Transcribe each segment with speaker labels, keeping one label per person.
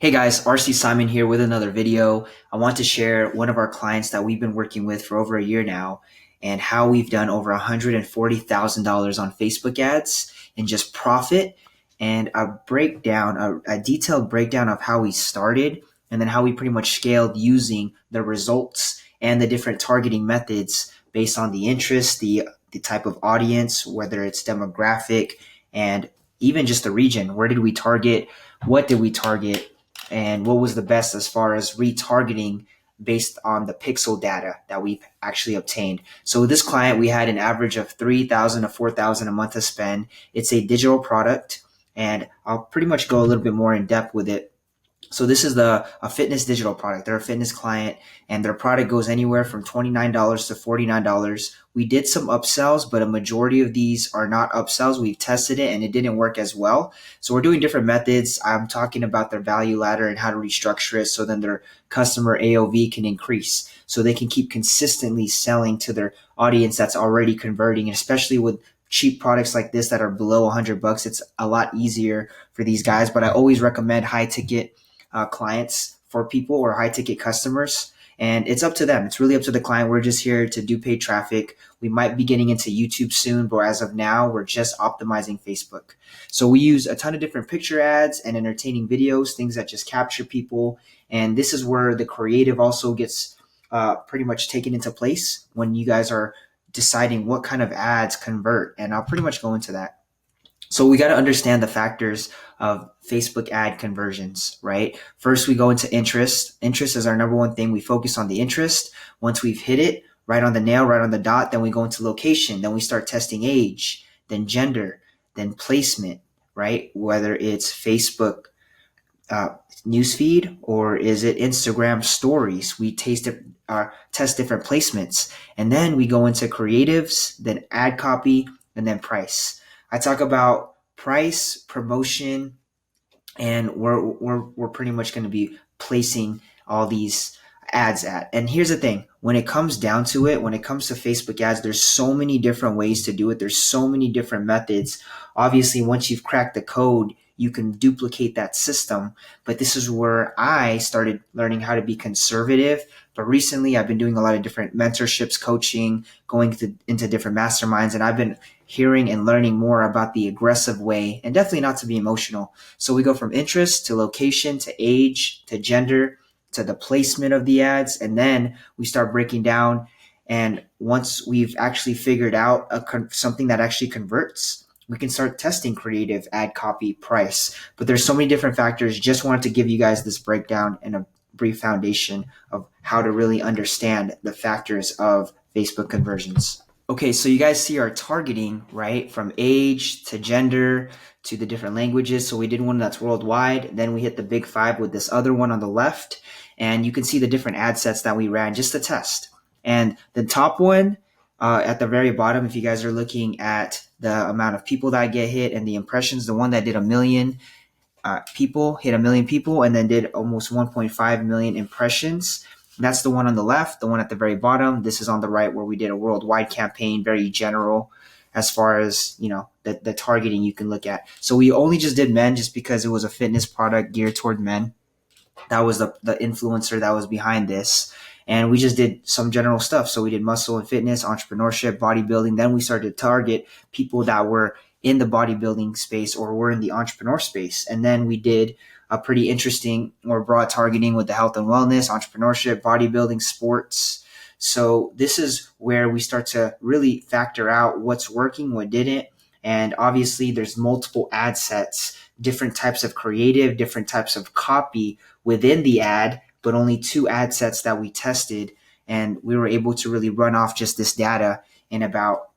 Speaker 1: Hey guys, RC Simon here with another video. I want to share one of our clients that we've been working with for over a year now and how we've done over $140,000 on Facebook ads in just profit and a detailed breakdown of how we started and then how we pretty much scaled using the results and the different targeting methods based on the interest, the type of audience, whether it's demographic and even just the region. Where did we target? What did we target? And what was the best as far as retargeting based on the pixel data that we've actually obtained. So with this client, we had an average of 3,000 to 4,000 a month to spend. It's a digital product, and I'll pretty much go a little bit more in depth with it. So this is a fitness digital product. They're a fitness client, and their product goes anywhere from $29 to $49. We did some upsells, but a majority of these are not upsells. We've tested it and it didn't work as well. So we're doing different methods. I'm talking about their value ladder and how to restructure it so then their customer AOV can increase. So they can keep consistently selling to their audience that's already converting, and especially with cheap products like this that are below $100, it's a lot easier for these guys. But I always recommend high ticket clients for people or high ticket customers. And it's up to them. It's really up to the client. We're just here to do paid traffic. We might be getting into YouTube soon, but as of now, we're just optimizing Facebook. So we use a ton of different picture ads and entertaining videos, things that just capture people. And this is where the creative also gets pretty much taken into place when you guys are deciding what kind of ads convert. And I'll pretty much go into that. So we got to understand the factors of Facebook ad conversions, right? First, we go into interest. Interest is our number one thing. We focus on the interest. Once we've hit it right on the nail, right on the dot, then we go into location. Then we start testing age, then gender, then placement, right? Whether it's Facebook newsfeed or is it Instagram stories? We test different placements. And then we go into creatives, then ad copy, and then price. I talk about price, promotion, and we're pretty much going to be placing all these ads at. And here's the thing, when it comes down to it, when it comes to Facebook ads, there's so many different ways to do it. There's so many different methods. Obviously, once you've cracked the code, you can duplicate that system. But this is where I started learning how to be conservative. But recently, I've been doing a lot of different mentorships, coaching, into different masterminds, and I've been hearing and learning more about the aggressive way, and definitely not to be emotional. So we go from interest to location to age to gender to the placement of the ads, and then we start breaking down. And once we've actually figured out something that actually converts, we can start testing creative, ad copy, price. But there's so many different factors. Just wanted to give you guys this breakdown and a brief foundation of how to really understand the factors of Facebook conversions. Okay, so you guys see our targeting, right? From age to gender to the different languages. So we did one that's worldwide. Then we hit the big five with this other one on the left. And you can see the different ad sets that we ran just to test. And the top one at the very bottom, if you guys are looking at the amount of people that get hit and the impressions, the one that did 1 million people, hit 1 million people, and then did almost 1.5 million impressions. That's the one on the left. The one at the very bottom, this is on the right, where we did a worldwide campaign, very general as far as, the targeting you can look at. So we only just did men just because it was a fitness product geared toward men. That was the influencer that was behind this. And we just did some general stuff. So we did muscle and fitness, entrepreneurship, bodybuilding. Then we started to target people that were in the bodybuilding space or were in the entrepreneur space. And then we did a pretty interesting or broad targeting with the health and wellness, entrepreneurship, bodybuilding, sports. So this is where we start to really factor out what's working, what didn't. And obviously there's multiple ad sets, different types of creative, different types of copy within the ad, but only 2 ad sets that we tested. And we were able to really run off just this data in about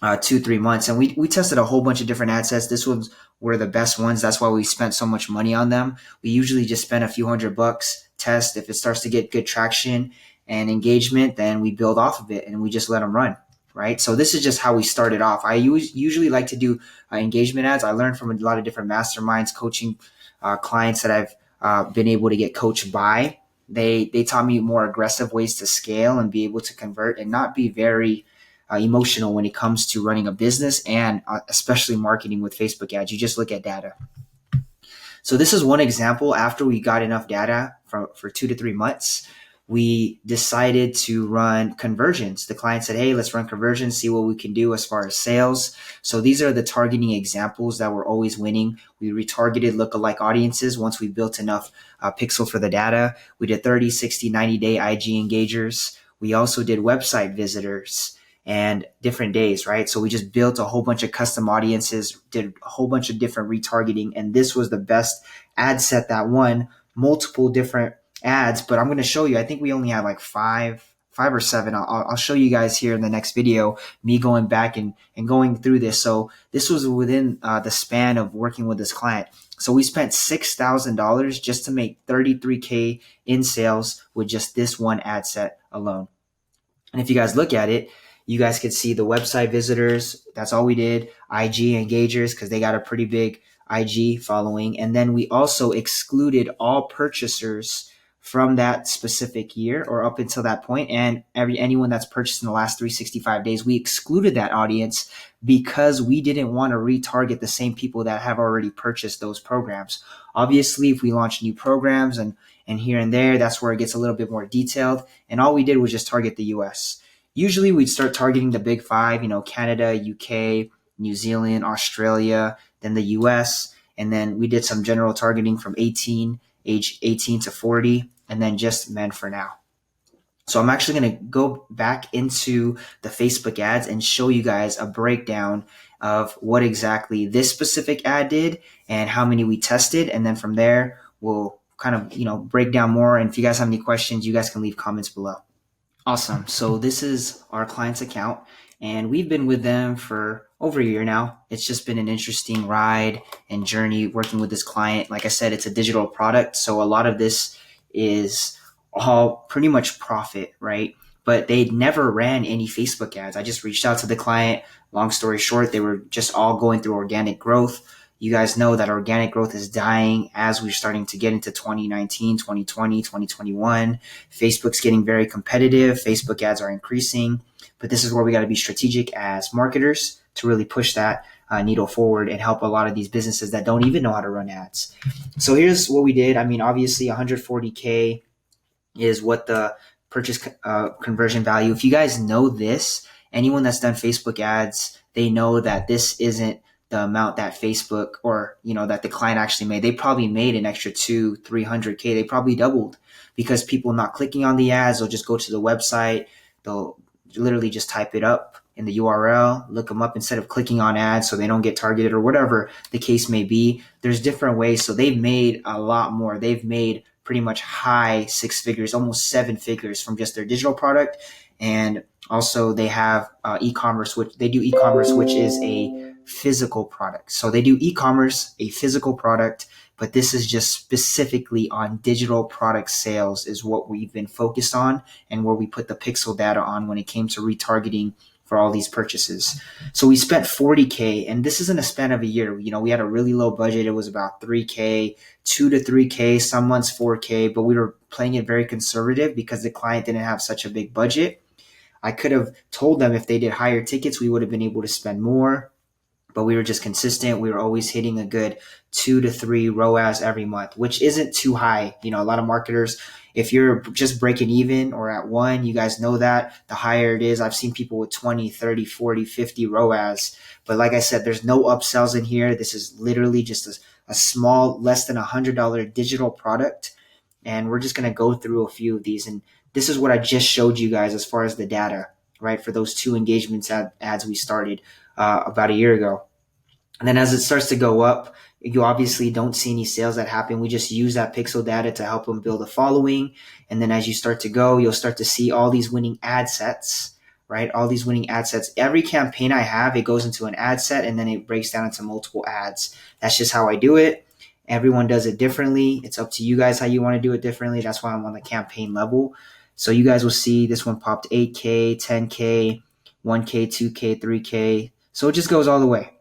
Speaker 1: 2-3 months. And we tested a whole bunch of different ad sets. This ones were the best ones. That's why we spent so much money on them. We usually just spend a few $100, test. If it starts to get good traction and engagement, then we build off of it and we just let them run. Right. So this is just how we started off. I usually like to do engagement ads. I learned from a lot of different masterminds, coaching clients that I've been able to get coached by. They taught me more aggressive ways to scale and be able to convert and not be very emotional when it comes to running a business and especially marketing with Facebook ads. You just look at data. So this is one example. After we got enough data for 2 to 3 months, we decided to run conversions. The client said, hey, let's run conversions, see what we can do as far as sales. So these are the targeting examples that were always winning. We retargeted lookalike audiences once we built enough pixel for the data. We did 30, 60, 90-day IG engagers. We also did website visitors and different days, right? So we just built a whole bunch of custom audiences, did a whole bunch of different retargeting, and this was the best ad set that won multiple different ads. But I'm going to show you, I think we only had like five or seven. I'll show you guys here in the next video, me going back and going through this. So this was within the span of working with this client. So we spent $6,000 just to make 33K in sales with just this one ad set alone. And if you guys look at it, you guys can see the website visitors. That's all we did. IG engagers, because they got a pretty big IG following. And then we also excluded all purchasers from that specific year or up until that point, and anyone that's purchased in the last 365 days, we excluded that audience because we didn't want to retarget the same people that have already purchased those programs. Obviously, if we launch new programs and here and there, that's where it gets a little bit more detailed. And all we did was just target the US. Usually we'd start targeting the big five, Canada, UK, New Zealand, Australia, then the US. And then we did some general targeting from age 18 to 40, and then just men for now. So I'm actually going to go back into the Facebook ads and show you guys a breakdown of what exactly this specific ad did and how many we tested. And then from there, we'll kind of, break down more. And if you guys have any questions, you guys can leave comments below. Awesome. So this is our client's account, and we've been with them for over a year now. It's just been an interesting ride and journey working with this client. Like I said, it's a digital product, so a lot of this is all pretty much profit, right? But they never ran any Facebook ads. I just reached out to the client. Long story short, they were just all going through organic growth. You guys know that organic growth is dying as we're starting to get into 2019, 2020, 2021. Facebook's getting very competitive. Facebook ads are increasing, but this is where we got to be strategic as marketers to really push that needle forward and help a lot of these businesses that don't even know how to run ads. So here's what we did. I mean, obviously 140K is what the purchase conversion value. If you guys know this, anyone that's done Facebook ads, they know that this isn't the amount that Facebook or, that the client actually made. They probably made an extra 200-300K. They probably doubled because people not clicking on the ads. They'll just go to the website. They'll literally just type it up in the URL, look them up instead of clicking on ads so they don't get targeted or whatever the case may be. There's different ways. So they've made a lot more. They've made pretty much high six figures, almost seven figures from just their digital product. And also they have e-commerce, which they do e-commerce, which is a physical product. So they do e-commerce, a physical product, but this is just specifically on digital product sales is what we've been focused on and where we put the pixel data on when it came to retargeting for all these purchases. So we spent 40K, and this is in a span of a year. We had a really low budget. It was about 3K, 2 to 3K, some months 4K, but we were playing it very conservative because the client didn't have such a big budget. I could have told them if they did higher tickets, we would have been able to spend more, but we were just consistent. We were always hitting a good 2 to 3 ROAS every month, which isn't too high. A lot of marketers, if you're just breaking even or at 1, you guys know that the higher it is. I've seen people with 20, 30, 40, 50 ROAS. But like I said, there's no upsells in here. This is literally just a small, less than $100 digital product. And we're just going to go through a few of these. And this is what I just showed you guys as far as the data, right? For those 2 engagements ads we started about a year ago. And then as it starts to go up, you obviously don't see any sales that happen. We just use that pixel data to help them build a following. And then as you start to go, you'll start to see all these winning ad sets, right? All these winning ad sets. Every campaign I have, it goes into an ad set and then it breaks down into multiple ads. That's just how I do it. Everyone does it differently. It's up to you guys how you want to do it differently. That's why I'm on the campaign level. So you guys will see this one popped 8K, 10K, 1K, 2K, 3K. So it just goes all the way.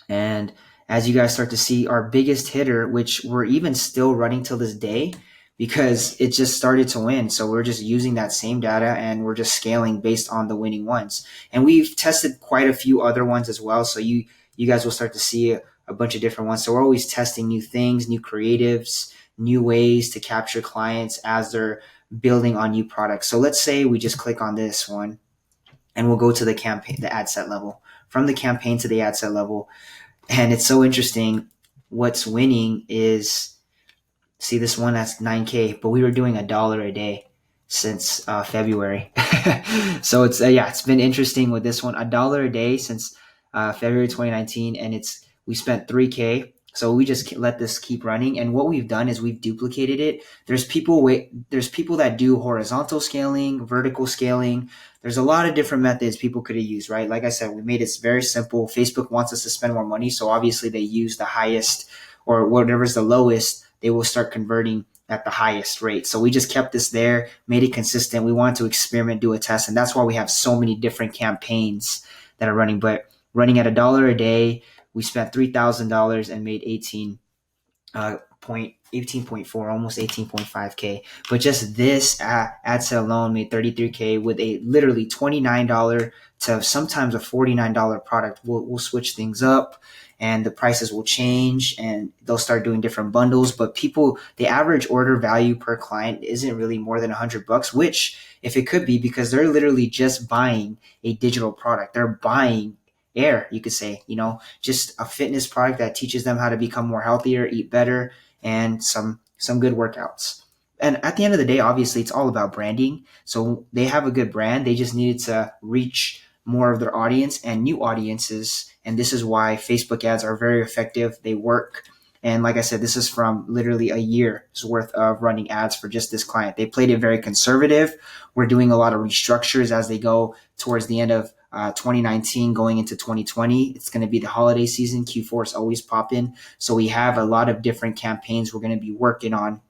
Speaker 1: And as you guys start to see, our biggest hitter, which we're even still running till this day because it just started to win. So we're just using that same data and we're just scaling based on the winning ones. And we've tested quite a few other ones as well. So you guys will start to see a bunch of different ones. So we're always testing new things, new creatives, new ways to capture clients as they're building on new products. So let's say we just click on this one and we'll go to the campaign, the ad set level. From the campaign to the ad set level. And it's so interesting. What's winning is, see this one that's 9K, but we were doing $1 a day since February. So it's been interesting with this one. $1 a day since February 2019, and we spent 3K. So we just let this keep running. And what we've done is we've duplicated it. There's people that do horizontal scaling, vertical scaling. There's a lot of different methods people could have used, right? Like I said, we made it very simple. Facebook wants us to spend more money. So obviously they use the highest, or whatever's the lowest, they will start converting at the highest rate. So we just kept this there, made it consistent. We wanted to experiment, do a test. And that's why we have so many different campaigns that are running. But running at $1 a day, we spent $3,000 and made 18.4, almost 18.5K. But just this ad set alone made 33K with a literally $29 to sometimes a $49 product. We'll switch things up and the prices will change and they'll start doing different bundles. But the average order value per client isn't really more than $100, which if it could be, because they're literally just buying a digital product. They're buying air, you could say, just a fitness product that teaches them how to become more healthier, eat better, and some good workouts. And at the end of the day, obviously, it's all about branding. So they have a good brand. They just needed to reach more of their audience and new audiences. And this is why Facebook ads are very effective. They work. And like I said, this is from literally a year's worth of running ads for just this client. They played it very conservative. We're doing a lot of restructures as they go towards the end of 2019 going into 2020. It's going to be the holiday season. Q4 is always popping. So we have a lot of different campaigns we're going to be working on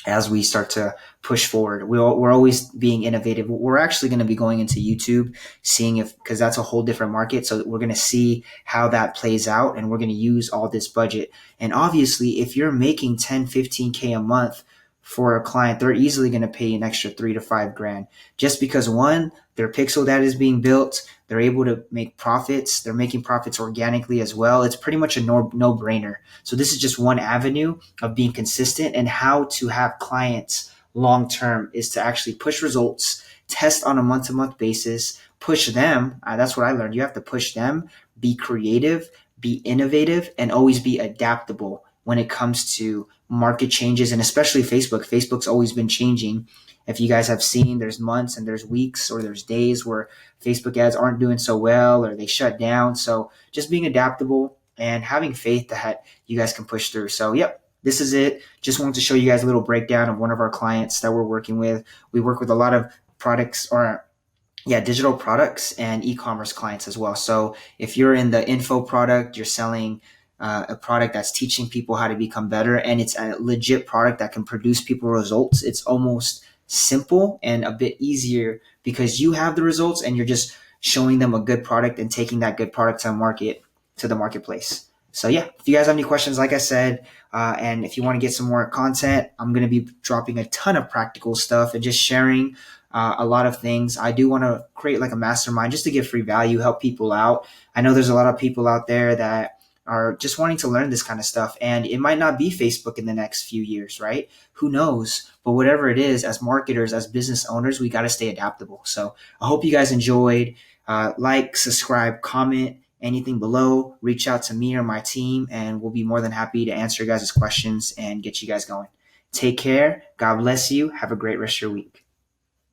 Speaker 1: as we start to push forward. We're always being innovative. We're actually going to be going into YouTube, seeing because that's a whole different market. So we're going to see how that plays out and we're going to use all this budget. And obviously, if you're making 10, 15K a month for a client, they're easily going to pay an extra 3 to 5 grand just because one, their pixel data is being built. They're able to make profits. They're making profits organically as well. It's pretty much a no-brainer. So this is just one avenue of being consistent, and how to have clients long-term is to actually push results, test on a month-to-month basis, push them. That's what I learned. You have to push them, be creative, be innovative, and always be adaptable when it comes to market changes, and especially Facebook. Facebook's always been changing. If you guys have seen, there's months and there's weeks or there's days where Facebook ads aren't doing so well or they shut down. So just being adaptable and having faith that you guys can push through. So, yep, this is it. Just wanted to show you guys a little breakdown of one of our clients that we're working with. We work with a lot of digital products and e-commerce clients as well. So if you're in the info product, you're selling a product that's teaching people how to become better, and it's a legit product that can produce people results. It's almost simple and a bit easier because you have the results and you're just showing them a good product and taking that good product to the marketplace. So yeah, if you guys have any questions, like I said, and if you want to get some more content, I'm going to be dropping a ton of practical stuff and just sharing a lot of things. I do want to create like a mastermind just to give free value, help people out. I know there's a lot of people out there that are just wanting to learn this kind of stuff, and it might not be Facebook in the next few years, right? Who knows? But whatever it is, as marketers, as business owners, we got to stay adaptable. So I hope you guys enjoyed. Like, subscribe, comment, anything below. Reach out to me or my team, and we'll be more than happy to answer your guys' questions and get you guys going. Take care. God bless you. Have a great rest of your week.